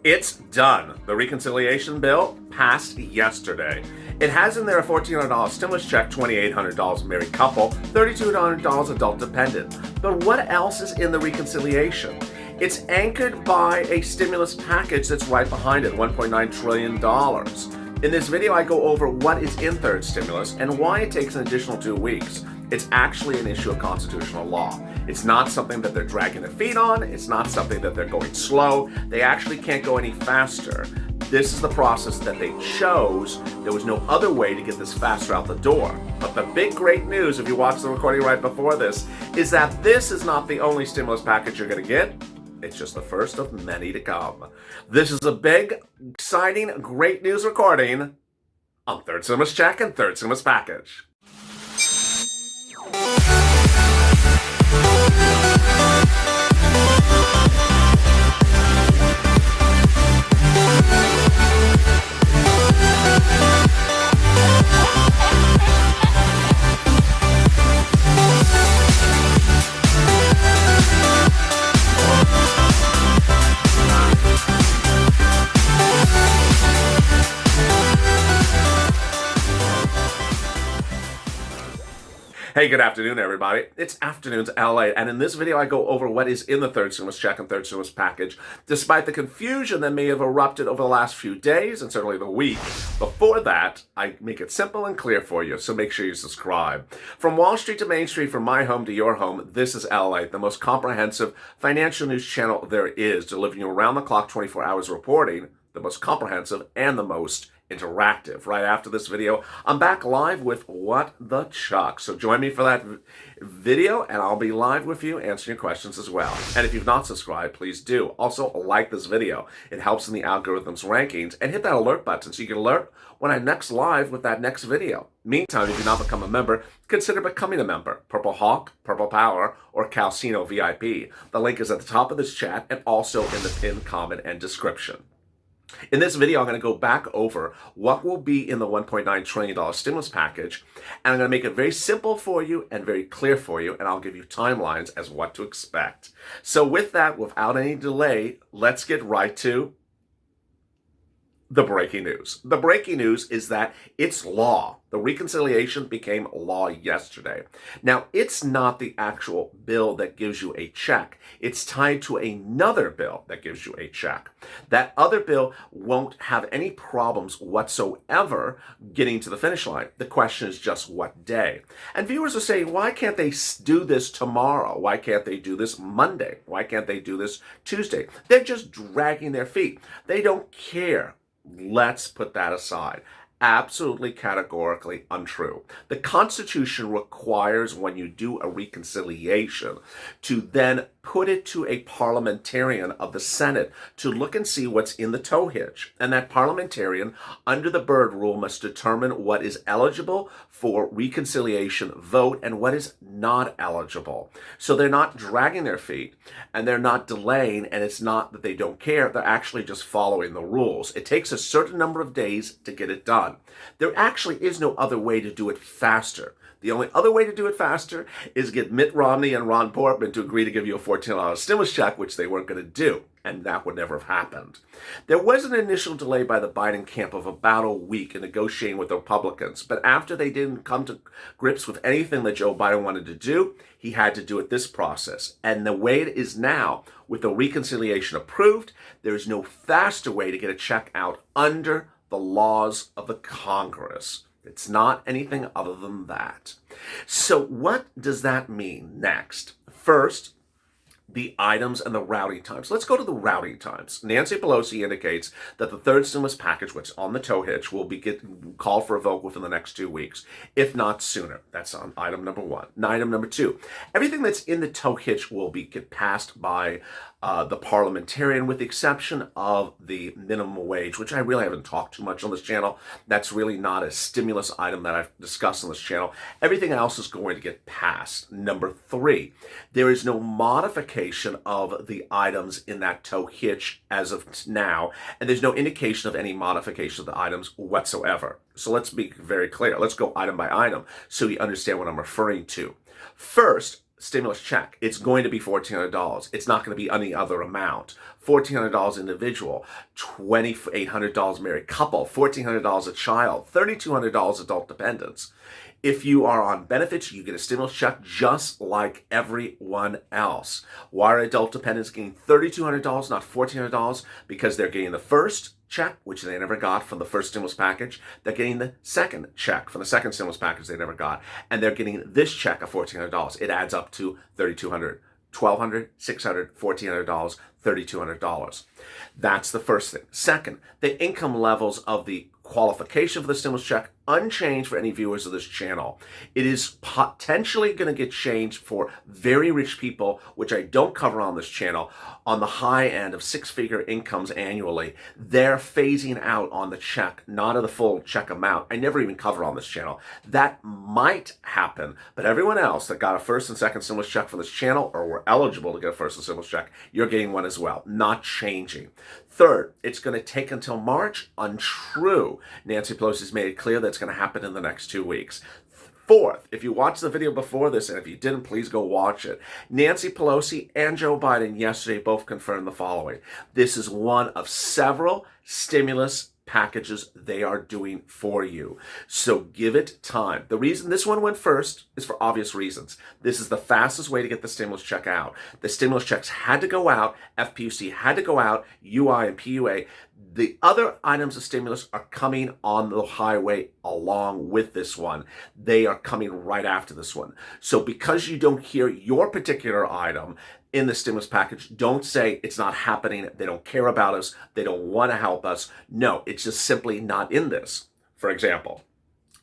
It's done. The reconciliation bill passed yesterday. It has in there a $1,400 stimulus check, $2,800 married couple, $3,200 adult dependent. But what else is in the reconciliation? It's anchored by a stimulus package that's right behind it, $1.9 trillion. In this video, I go over what is in third stimulus and why it takes an additional 2 weeks. It's actually an issue of constitutional law. It's not something that they're dragging their feet on. It's not something that they're going slow. They actually can't go any faster. This is the process that they chose. There was no other way to get this faster out the door. But the big great news, if you watched the recording right before this, is that this is not the only stimulus package you're going to get. It's just the first of many to come. This is a big, exciting, great news recording on Third Stimulus Check and Third Stimulus Package. Hey, good afternoon, everybody. It's Afternoons LA, and in this video, I go over what is in the Third Stimulus Check and Third Stimulus Package, despite the confusion that may have erupted over the last few days and certainly the week. Before that, I make it simple and clear for you, so make sure you subscribe. From Wall Street to Main Street, from my home to your home, this is LA, the most comprehensive financial news channel there is, delivering you around-the-clock 24 hours reporting, the most comprehensive and the most interactive. Right after this video, I'm back live with What the Chuck. So join me for that video, and I'll be live with you answering your questions as well. And if you've not subscribed, please do. Also, like this video. It helps in the algorithm's rankings. And hit that alert button so you get alert when I'm next live with that next video. Meantime, if you've not become a member, consider becoming a member. Purple Hawk, Purple Power, or Calcino VIP. The link is at the top of this chat and also in the pinned comment and description. In this video, I'm going to go back over what will be in the $1.9 trillion stimulus package, and I'm going to make it very simple for you and very clear for you, and I'll give you timelines as what to expect. So with that, without any delay, let's get right to the breaking news. The breaking news is that it's law. The reconciliation became law yesterday. Now, it's not the actual bill that gives you a check. It's tied to another bill that gives you a check. That other bill won't have any problems whatsoever getting to the finish line. The question is just what day. And viewers are saying, why can't they do this tomorrow? Why can't they do this Monday? Why can't they do this Tuesday? They're just dragging their feet. They don't care. Let's put that aside. Absolutely categorically untrue. The Constitution requires when you do a reconciliation to then put it to a parliamentarian of the Senate to look and see what's in the tow hitch. And that parliamentarian, under the Byrd rule, must determine what is eligible for reconciliation vote and what is not eligible. So they're not dragging their feet and they're not delaying, and it's not that they don't care. They're actually just following the rules. It takes a certain number of days to get it done. There actually is no other way to do it faster. The only other way to do it faster is get Mitt Romney and Ron Portman to agree to give you a $14 stimulus check, which they weren't going to do, and that would never have happened. There was an initial delay by the Biden camp of about a week in negotiating with the Republicans, but after they didn't come to grips with anything that Joe Biden wanted to do, he had to do it this process. And the way it is now, with the reconciliation approved, there is no faster way to get a check out under the laws of the Congress. It's not anything other than that. So what does that mean next? First, the items and the routing times. Let's go to the routing times. Nancy Pelosi indicates that the third stimulus package, which is on the tow hitch, will be called for a vote within the next 2 weeks, if not sooner. That's on item number one. Item number two, everything that's in the tow hitch will get passed by the parliamentarian, with the exception of the minimum wage, which I really haven't talked too much on this channel. That's really not a stimulus item that I've discussed on this channel. Everything else is going to get passed. Number three, there is no modification of the items in that tow hitch as of now, and there's no indication of any modification of the items whatsoever. So let's be very clear. Let's go item by item so you understand what I'm referring to. First, stimulus check, it's going to be $1,400. It's not going to be any other amount. $1,400 individual, $2,800 married couple, $1,400 a child, $3,200 adult dependents. If you are on benefits, you get a stimulus check just like everyone else. Why are adult dependents getting $3,200, not $1,400? Because they're getting the first check, which they never got from the first stimulus package. They're getting the second check from the second stimulus package they never got. And they're getting this check of $1,400. It adds up to $3,200. $1,200, $600, $1,400, $3,200. That's the first thing. Second, the income levels of the qualification for the stimulus check unchanged for any viewers of this channel. It is potentially going to get changed for very rich people, which I don't cover on this channel, on the high end of six-figure incomes annually. They're phasing out on the check, not of the full check amount. I never even cover on this channel. That might happen, but everyone else that got a first and second stimulus check from this channel or were eligible to get a first and stimulus check, you're getting one as well. Not changing. Third, it's going to take until March. Untrue. Nancy Pelosi's made it clear that's going to happen in the next 2 weeks. Fourth, if you watched the video before this, and if you didn't, please go watch it. Nancy Pelosi and Joe Biden yesterday both confirmed the following. This is one of several stimulus packages they are doing for you. So give it time. The reason this one went first is for obvious reasons. This is the fastest way to get the stimulus check out. The stimulus checks had to go out. FPUC had to go out. UI and PUA. The other items of stimulus are coming on the highway along with this one. They are coming right after this one. So because you don't hear your particular item in the stimulus package, don't say it's not happening, they don't care about us, they don't want to help us. No, it's just simply not in this. For example,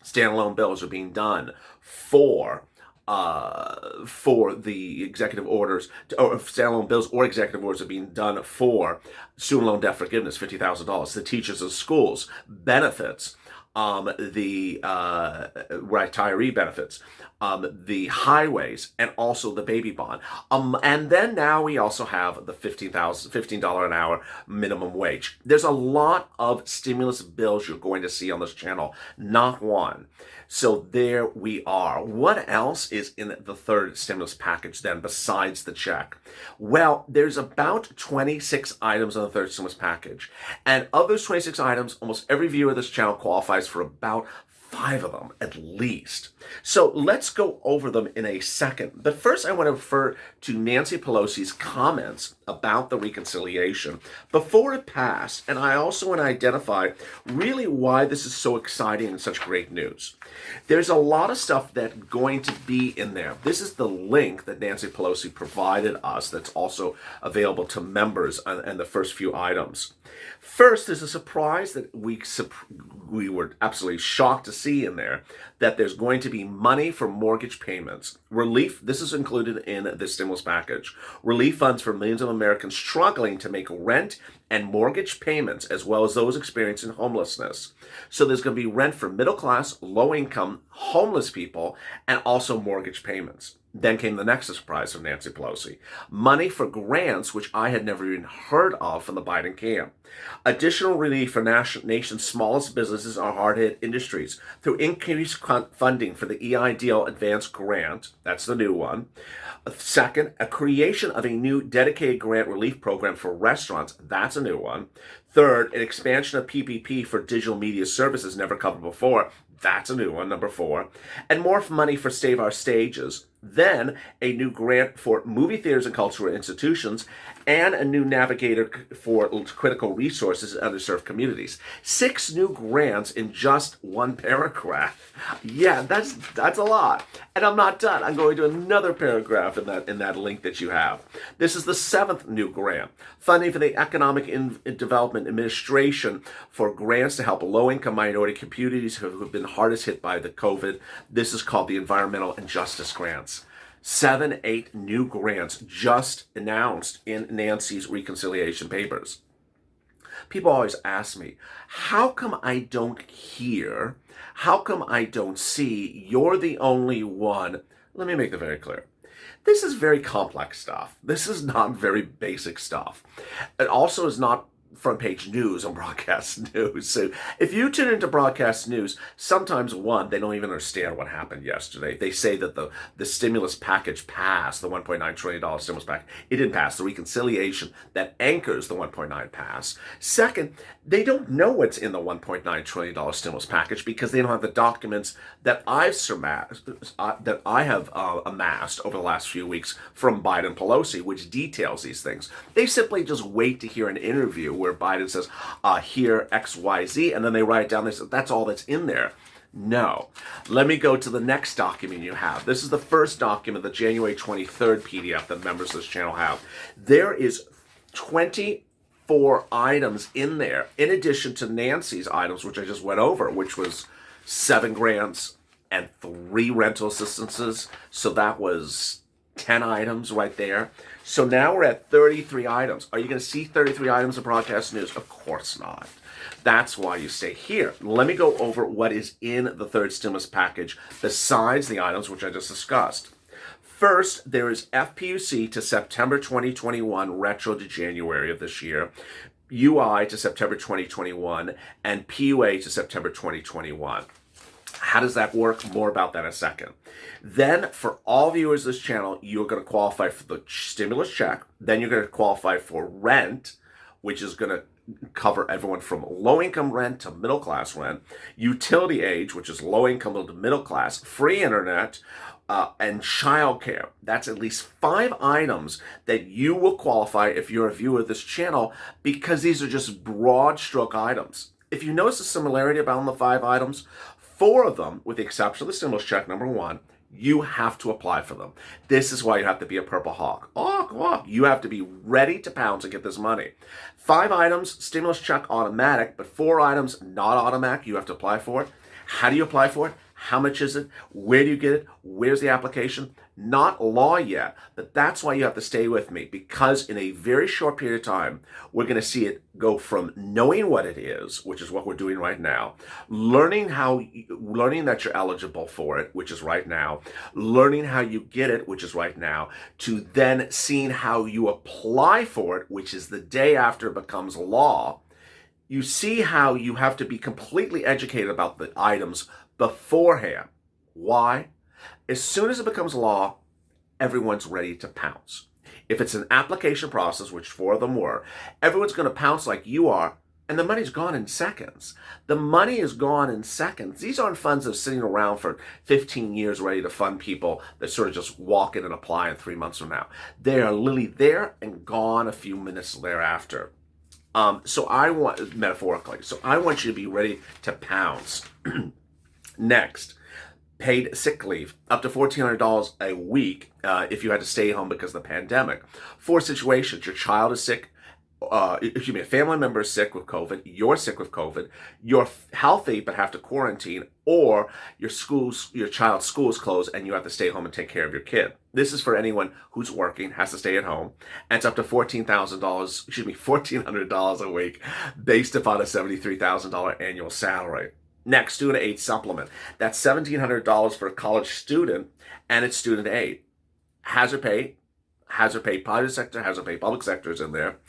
standalone bills are being done for the executive orders, or standalone bills or executive orders are being done for student loan debt forgiveness, $50,000, the teachers of schools, benefits, the retiree benefits, the highways, and also the baby bond. And then now we also have the $15 an hour minimum wage. There's a lot of stimulus bills you're going to see on this channel, not one. So there we are. What else is in the third stimulus package then besides the check? Well, there's about 26 items on the third stimulus package. And of those 26 items, almost every viewer of this channel qualifies for about 5 of them at least. So let's go over them in a second. But first I want to refer to Nancy Pelosi's comments about the reconciliation before it passed. And I also want to identify really why this is so exciting and such great news. There's a lot of stuff that's going to be in there. This is the link that Nancy Pelosi provided us that's also available to members and the first few items. First, there's a surprise that we were absolutely shocked to see in there, that there's going to be money for mortgage payments. Relief, this is included in the stimulus package. Relief funds for millions of Americans struggling to make rent and mortgage payments, as well as those experiencing homelessness. So there's going to be rent for middle class, low income, homeless people, and also mortgage payments. Then came the next surprise from Nancy Pelosi. Money for grants, which I had never even heard of from the Biden camp. Additional relief for nation's smallest businesses or hard-hit industries through increased funding for the EIDL Advanced Grant. That's the new one. Second, a creation of a new dedicated grant relief program for restaurants. That's a new one. Third, an expansion of PPP for digital media services never covered before. That's a new one, number 4. And more money for Save Our Stages. Then a new grant for movie theaters and cultural institutions, and a new navigator for critical resources in underserved communities. 6 new grants in just one paragraph. Yeah, that's a lot. And I'm not done. I'm going to another paragraph in that link that you have. This is the 7th new grant. Funding for the Economic Development Administration for grants to help low-income minority communities who have been hardest hit by the COVID. This is called the Environmental and Justice Grants. 7, 8 new grants just announced in Nancy's reconciliation papers. People always ask me, how come I don't hear? How come I don't see? You're the only one. Let me make it very clear. This is very complex stuff. This is not very basic stuff. It also is not front page news on broadcast news. So if you tune into broadcast news, sometimes they don't even understand what happened yesterday. They say that the stimulus package passed, the $1.9 trillion stimulus package. It didn't pass. The reconciliation that anchors the 1.9 pass. Second, they don't know what's in the $1.9 trillion stimulus package because they don't have the documents that I have amassed over the last few weeks from Biden and Pelosi, which details these things. They simply just wait to hear an interview where Biden says, here, X, Y, Z, and then they write it down. They say, that's all that's in there. No. Let me go to the next document you have. This is the first document, the January 23rd PDF that members of this channel have. There is 24 items in there, in addition to Nancy's items, which I just went over, which was 7 grants and 3 rental assistances. So that was 10 items right there. So now we're at 33 items. Are you going to see 33 items in broadcast news? Of course not. That's why you stay here. Let me go over what is in the third stimulus package besides the items which I just discussed. First, there is FPUC to September 2021, retro to January of this year, UI to September 2021, and PUA to September 2021. How does that work? More about that in a second. Then, for all viewers of this channel, you're going to qualify for the stimulus check. Then you're going to qualify for rent, which is going to cover everyone from low-income rent to middle-class rent, utility age, which is low-income to middle-class, free internet, and childcare. That's at least 5 items that you will qualify if you're a viewer of this channel, because these are just broad stroke items. If you notice a similarity about the 5 items, 4 of them, with the exception of the stimulus check, number 1, you have to apply for them. This is why you have to be a Purple Hawk. You have to be ready to pounce and get this money. 5 items, stimulus check automatic, but 4 items not automatic. You have to apply for it. How do you apply for it? How much is it? Where do you get it? Where's the application? Not law yet, but that's why you have to stay with me, because in a very short period of time, we're going to see it go from knowing what it is, which is what we're doing right now, learning that you're eligible for it, which is right now, learning how you get it, which is right now, to then seeing how you apply for it, which is the day after it becomes law. You see how you have to be completely educated about the items beforehand. Why? As soon as it becomes law, everyone's ready to pounce. If it's an application process, which 4 of them were, everyone's going to pounce like you are, and the money's gone in seconds. The money is gone in seconds. These aren't funds that are sitting around for 15 years ready to fund people that sort of just walk in and apply in 3 months from now. They are literally there and gone a few minutes thereafter. Metaphorically, I want you to be ready to pounce. Next, paid sick leave, up to $1,400 a week if you had to stay home because of the pandemic. 4 situations: your child is sick, a family member is sick with COVID, you're sick with COVID, you're healthy but have to quarantine, or your child's school is closed and you have to stay home and take care of your kid. This is for anyone who's working, has to stay at home, and it's up to $1,400 a week based upon a $73,000 annual salary. Next, student aid supplement. That's $1,700 for a college student, and it's student aid. Hazard pay, private sector, hazard pay, public sector is in there.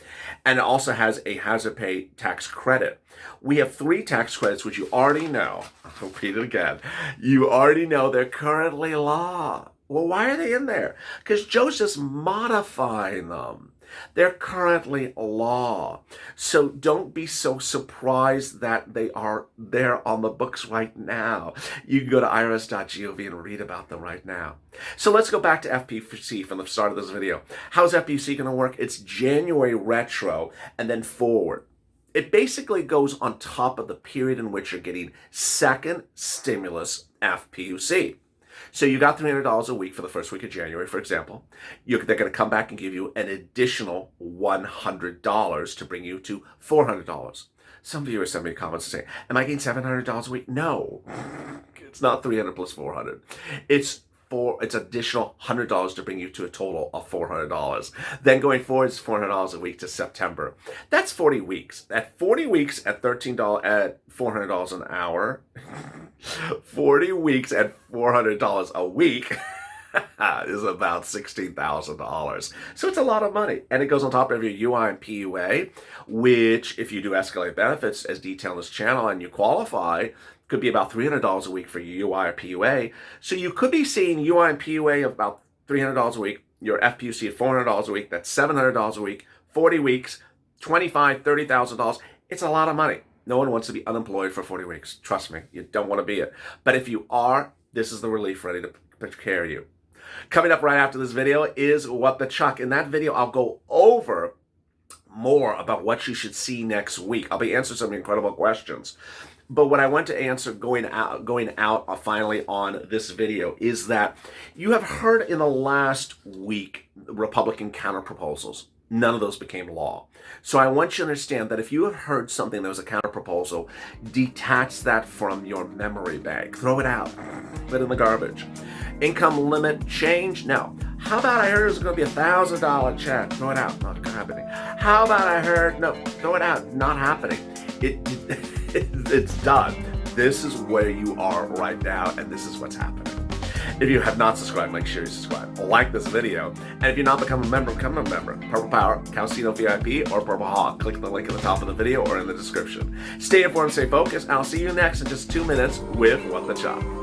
And it also has a hazard pay tax credit. We have 3 tax credits, which you already know. I'll repeat it again. You already know they're currently law. Well, why are they in there? Because Joe's just modifying them. They're currently law. So don't be so surprised that they are there on the books right now. You can go to irs.gov and read about them right now. So let's go back to FPC from the start of this video. How's FPC going to work? It's January retro and then forward. It basically goes on top of the period in which you're getting second stimulus FPUC. So you got $300 a week for the first week of January, for example. They're going to come back and give you an additional $100 to bring you to $400. Some viewers send me comments saying, am I getting $700 a week? No, it's not 300 plus 400. It's additional $100 to bring you to a total of $400. Then going forward, it's $400 a week to September. That's 40 weeks. At 40 weeks at $13 at $400 an hour, 40 weeks at $400 a week. is about $16,000. So it's a lot of money. And it goes on top of your UI and PUA, which if you do escalate benefits as detailed in this channel and you qualify, could be about $300 a week for your UI or PUA. So you could be seeing UI and PUA of about $300 a week, your FPUC at $400 a week, that's $700 a week, 40 weeks, $25,000, $30,000. It's a lot of money. No one wants to be unemployed for 40 weeks. Trust me, you don't want to be it. But if you are, this is the relief ready to prepare you. Coming up right after this video is What the Chuck. In that video, I'll go over more about what you should see next week. I'll be answering some incredible questions. But what I want to answer going out finally on this video is that you have heard in the last week Republican counterproposals. None of those became law. So I want you to understand that if you have heard something that was a counterproposal, detach that from your memory bank. Throw it out. Put it in the garbage. Income limit change? No. How about I heard it was going to be $1,000 check? Throw it out. Not happening. How about I heard? No. Throw it out. Not happening. It's done. This is where you are right now, and this is what's happening. If you have not subscribed, make sure you subscribe. Like this video. And if you're not become a member, become a member. Purple Power, Calcino VIP, or Purple Hawk. Click the link at the top of the video or in the description. Stay informed, stay focused, and I'll see you next in just 2 minutes with What the Chuck.